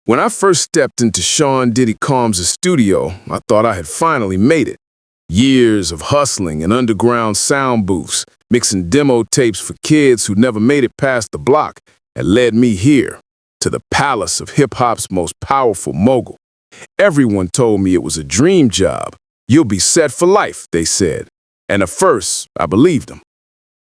When I first stepped into Sean Diddy Combs' studio, I thought I had finally made it. Years of hustling in underground sound booths, mixing demo tapes for kids who never made it past the block, had led me here, to the palace of hip-hop's most powerful mogul. Everyone told me it was a dream job. You'll be set for life, they said. And at first, I believed them.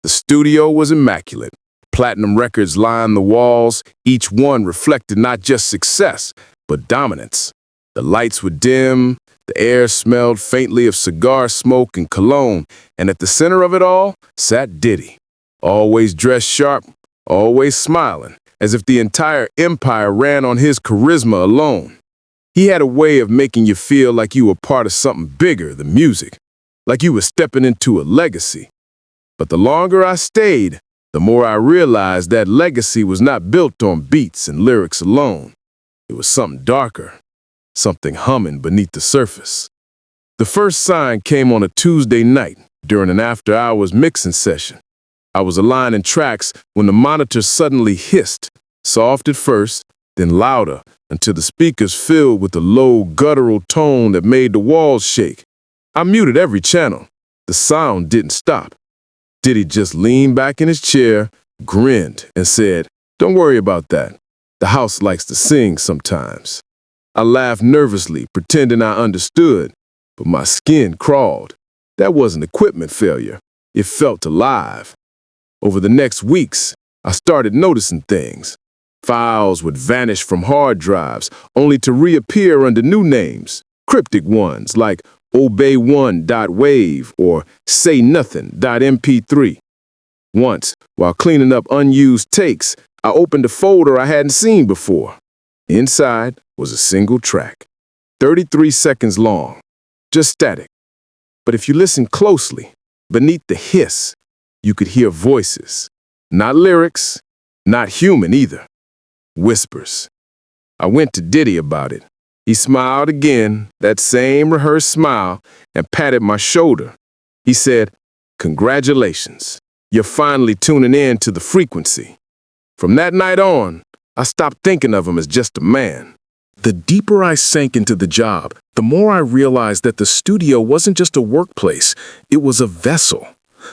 The studio was immaculate. Platinum records lined the walls, each one reflected not just success, but dominance. The lights were dim, the air smelled faintly of cigar smoke and cologne, and at the center of it all sat Diddy, always dressed sharp, always smiling, as if the entire empire ran on his charisma alone. He had a way of making you feel like you were part of something bigger than music, like you were stepping into a legacy. But the longer I stayed, the more I realized that legacy was not built on beats and lyrics alone. It was something darker, something humming beneath the surface. The first sign came on a Tuesday night during an after-hours mixing session. I was aligning tracks when the monitor suddenly hissed, soft at first, then louder, until the speakers filled with a low, guttural tone that made the walls shake. I muted every channel. The sound didn't stop. Diddy just leaned back in his chair, grinned, and said, "Don't worry about that. The house likes to sing sometimes." I laughed nervously, pretending I understood, but my skin crawled. That wasn't equipment failure. It felt alive. Over the next weeks, I started noticing things. Files would vanish from hard drives, only to reappear under new names, cryptic ones like obey1.wave or saynothing.mp3. Once, while cleaning up unused takes, I opened a folder I hadn't seen before. Inside was a single track, 33 seconds long, just static. But if you listen closely, beneath the hiss, you could hear voices. Not lyrics, not human either. Whispers. I went to Diddy about it. He smiled again, that same rehearsed smile, and patted my shoulder. He said, "Congratulations. You're finally tuning in to the frequency." From that night on, I stopped thinking of him as just a man. The deeper I sank into the job, the more I realized that the studio wasn't just a workplace, it was a vessel.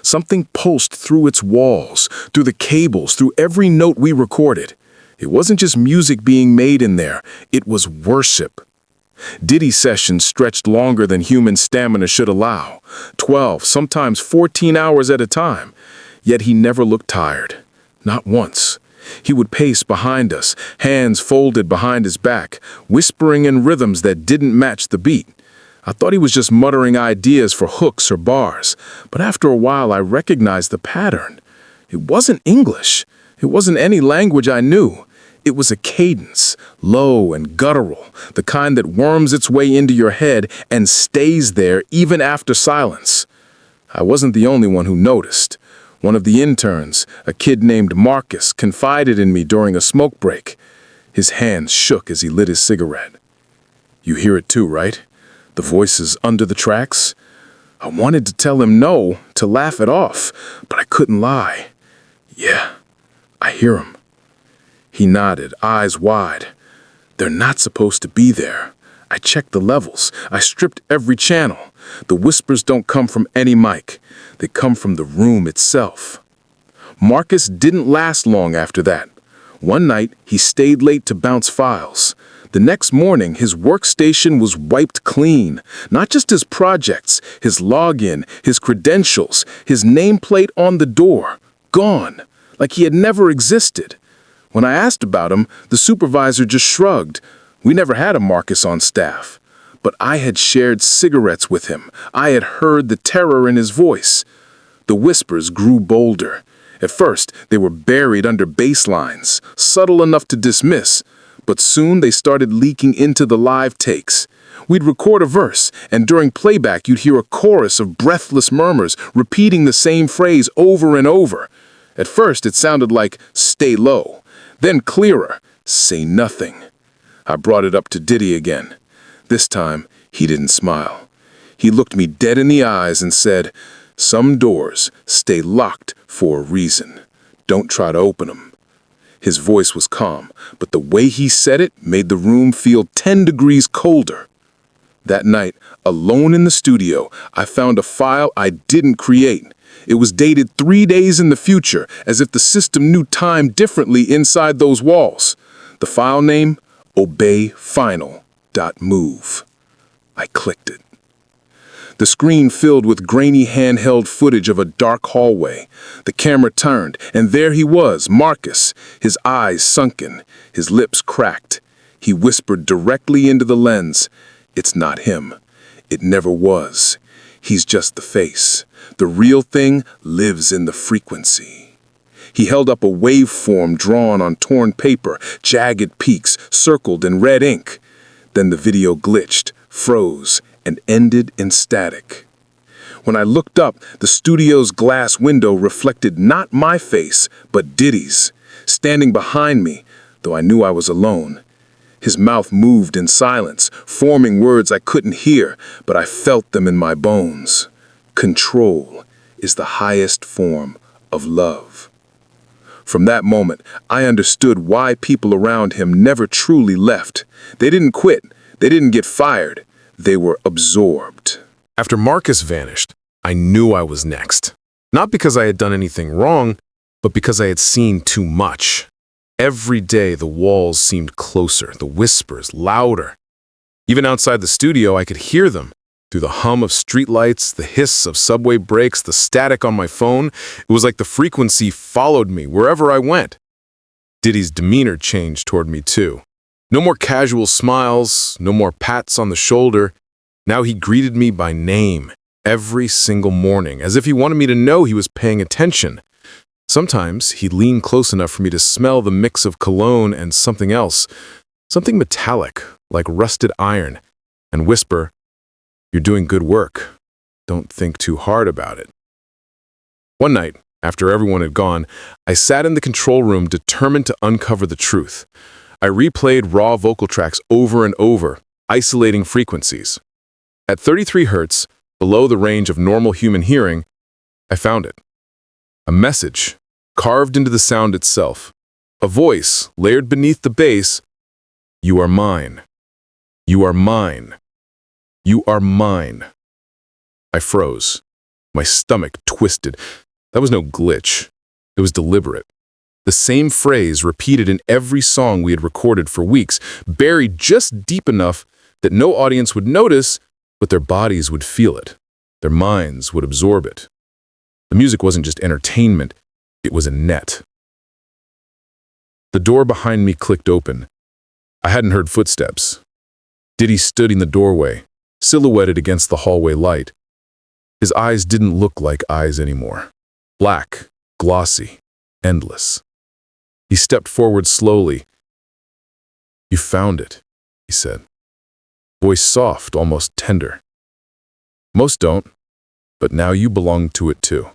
Something pulsed through its walls, through the cables, through every note we recorded. It wasn't just music being made in there, it was worship. Diddy sessions stretched longer than human stamina should allow, 12, sometimes 14 hours at a time. Yet he never looked tired, not once. He would pace behind us, hands folded behind his back, whispering in rhythms that didn't match the beat. I thought he was just muttering ideas for hooks or bars, but after a while I recognized the pattern. It wasn't English. It wasn't any language I knew. It was a cadence, low and guttural, the kind that worms its way into your head and stays there even after silence. I wasn't the only one who noticed. One of the interns, a kid named Marcus, confided in me during a smoke break. His hands shook as he lit his cigarette. "You hear it too, right? The voices under the tracks?" I wanted to tell him no, to laugh it off, but I couldn't lie. "Yeah, I hear them." He nodded, eyes wide. "They're not supposed to be there. I checked the levels. I stripped every channel. The whispers don't come from any mic. They come from the room itself." Marcus didn't last long after that. One night, he stayed late to bounce files. The next morning, his workstation was wiped clean. Not just his projects, his login, his credentials, his nameplate on the door. Gone, like he had never existed. When I asked about him, the supervisor just shrugged. We never had a Marcus on staff. But I had shared cigarettes with him. I had heard the terror in his voice. The whispers grew bolder. At first, they were buried under bass lines, subtle enough to dismiss. But soon they started leaking into the live takes. We'd record a verse, and during playback you'd hear a chorus of breathless murmurs repeating the same phrase over and over. At first it sounded like, "Stay low." Then clearer, "Say nothing." I brought it up to Diddy again. This time, he didn't smile. He looked me dead in the eyes and said, "Some doors stay locked for a reason. Don't try to open them." His voice was calm, but the way he said it made the room feel 10 degrees colder. That night, alone in the studio, I found a file I didn't create. It was dated 3 days in the future, as if the system knew time differently inside those walls. The file name, obeyfinal.move. I clicked it. The screen filled with grainy handheld footage of a dark hallway. The camera turned, and there he was, Marcus, his eyes sunken, his lips cracked. He whispered directly into the lens, "It's not him. It never was. He's just the face. The real thing lives in the frequency." He held up a waveform drawn on torn paper, jagged peaks circled in red ink. Then the video glitched, froze, and ended in static. When I looked up, the studio's glass window reflected not my face, but Diddy's, standing behind me, though I knew I was alone. His mouth moved in silence, forming words I couldn't hear, but I felt them in my bones. Control is the highest form of love. From that moment, I understood why people around him never truly left. They didn't quit. They didn't get fired. They were absorbed. After Marcus vanished, I knew I was next. Not because I had done anything wrong, but because I had seen too much. Every day, the walls seemed closer, the whispers louder. Even outside the studio, I could hear them. Through the hum of streetlights, the hiss of subway brakes, the static on my phone, it was like the frequency followed me wherever I went. Diddy's demeanor changed toward me too. No more casual smiles, no more pats on the shoulder. Now he greeted me by name every single morning, as if he wanted me to know he was paying attention. Sometimes he'd lean close enough for me to smell the mix of cologne and something else, something metallic, like rusted iron, and whisper, "You're doing good work. Don't think too hard about it." One night, after everyone had gone, I sat in the control room determined to uncover the truth. I replayed raw vocal tracks over and over, isolating frequencies. At 33 hertz, below the range of normal human hearing, I found it. A message, carved into the sound itself. A voice, layered beneath the bass. "You are mine. You are mine. You are mine." I froze. My stomach twisted. That was no glitch. It was deliberate. The same phrase repeated in every song we had recorded for weeks, buried just deep enough that no audience would notice, but their bodies would feel it. Their minds would absorb it. The music wasn't just entertainment, it was a net. The door behind me clicked open. I hadn't heard footsteps. Diddy stood in the doorway, silhouetted against the hallway light. His eyes didn't look like eyes anymore. Black, glossy, endless. He stepped forward slowly. "You found it," he said. Voice soft, almost tender. "Most don't, but now you belong to it too."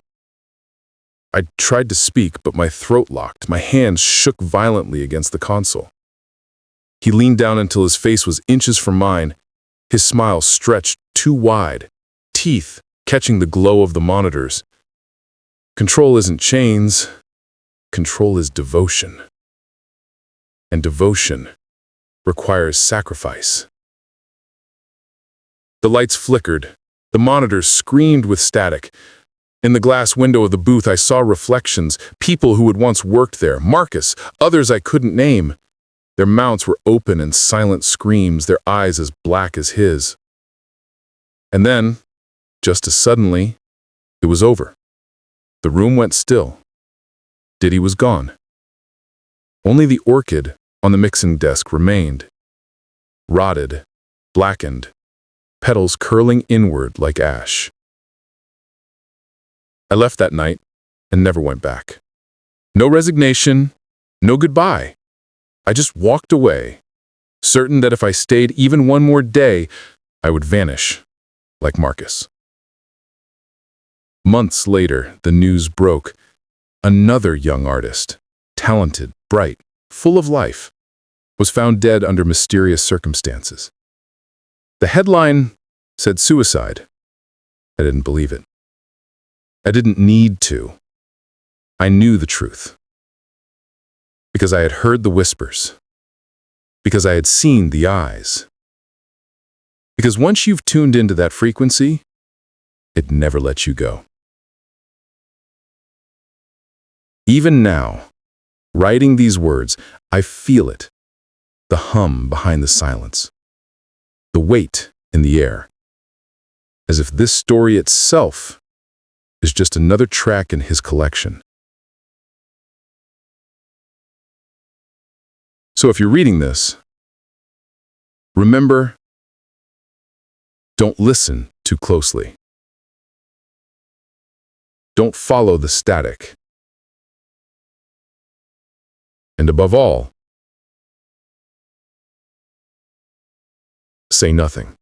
I tried to speak, but my throat locked. My hands shook violently against the console. He leaned down until his face was inches from mine. His smile stretched too wide, teeth catching the glow of the monitors. "Control isn't chains. Control is devotion. And devotion requires sacrifice." The lights flickered. The monitors screamed with static. In the glass window of the booth, I saw reflections, people who had once worked there, Marcus, others I couldn't name. Their mouths were open in silent screams, their eyes as black as his. And then, just as suddenly, it was over. The room went still. Diddy was gone. Only the orchid on the mixing desk remained. Rotted, blackened, petals curling inward like ash. I left that night and never went back. No resignation, no goodbye. I just walked away, certain that if I stayed even one more day, I would vanish, like Marcus. Months later, the news broke. Another young artist, talented, bright, full of life, was found dead under mysterious circumstances. The headline said suicide. I didn't believe it. I didn't need to. I knew the truth. Because I had heard the whispers. Because I had seen the eyes. Because once you've tuned into that frequency, it never lets you go. Even now, writing these words, I feel it. The hum behind the silence. The weight in the air. As if this story itself is just another track in his collection. So if you're reading this, remember, don't listen too closely. Don't follow the static. And above all, say nothing.